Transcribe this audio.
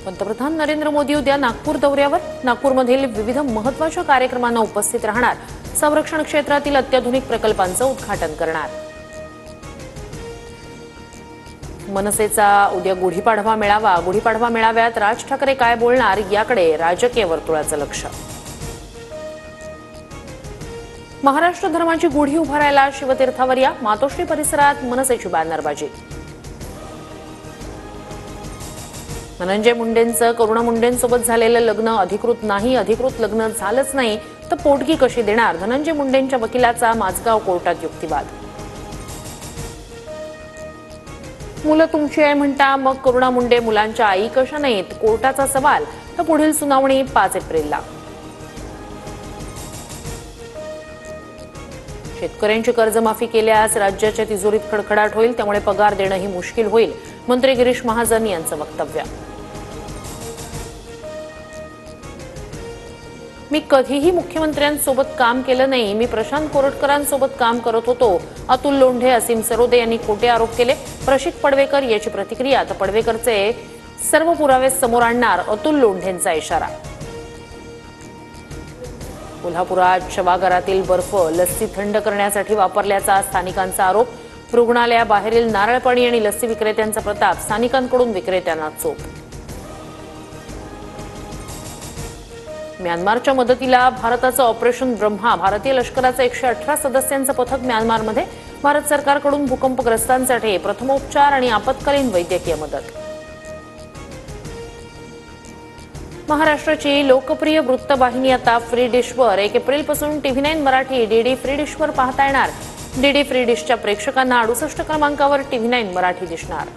पंतप्रधान नरेंद्र मोदी उद्या नागपूर दौऱ्यावर. नागपूरमधील विविध महत्त्वाच्या कार्यक्रमांना उपस्थित राहणार. संरक्षण क्षेत्रातील अत्याधुनिक प्रकल्पांचं उद्घाटन करणार. मनसेचा उद्या गुढीपाडवा मेळावा. गुढीपाडवा मेळाव्यात राज ठाकरे काय बोलणार याकडे राजकीय वर्तुळाचं लक्ष. महाराष्ट्र धर्माची गुढी उभारायला शिवतीर्थावर या. मातोश्री परिसरात मनसेची बॅनरबाजी. धनंजय मुंडेंचं करुणा मुंडेंसोबत झालेलं लग्न अधिकृत नाही. अधिकृत लग्न झालंच नाही तर पोटगी कशी देणार. धनंजय मुंडेंच्या वकिलाचा माझगाव कोर्टात युक्तिवाद. मुलं तुमची आहे म्हणता मग करुणा मुंडे मुलांच्या आई कशा नाहीत कोर्टाचा सवाल. तर पुढील सुनावणी 5 एप्रिलला. शेतकऱ्यांची कर्जमाफी केल्यास राज्याच्या तिजोरीत खडखडाट होईल. त्यामुळे पगार देणंही मुश्किल होईल. मंत्री गिरीश महाजन यांचं वक्तव्य. मी कधीही मुख्यमंत्र्यांसोबत काम केलं नाही. मी प्रशांत कोरटकरांसोबत काम करत होतो. अतुल लोंढे असीम सरोदे यांनी खोटे आरोप केले. प्रशित पडवेकर याची प्रतिक्रिया. तर पडवेकरचे सर्व पुरावे समोर आणणार अतुल लोंढेंचा इशारा. कोल्हापुरात शवागारातील बर्फ लस्सी थंड करण्यासाठी वापरल्याचा स्थानिकांचा आरोप. रुग्णालयाबाहेरील नारळ पाणी आणि लस्सी विक्रेत्यांचा प्रताप. स्थानिकांकडून विक्रेत्यांना चोप. म्यानमारच्या मदतीला भारताचं ऑपरेशन ब्रह्मा. भारतीय लष्कराचं 118 सदस्यांचं पथक म्यानमारमध्ये. भारत सरकारकडून भूकंपग्रस्तांसाठी प्रथमोपचार आणि आपत्कालीन वैद्यकीय मदत. महाराष्ट्राची लोकप्रिय वृत्तवाहिनी आता फ्री डिशवर. 1 एप्रिलपासून TV9 मराठी डीडी फ्री डिशवर पाहता येणार. डीडी फ्री डिशच्या प्रेक्षकांना 68 क्रमांकावर TV9 मराठी दिसणार.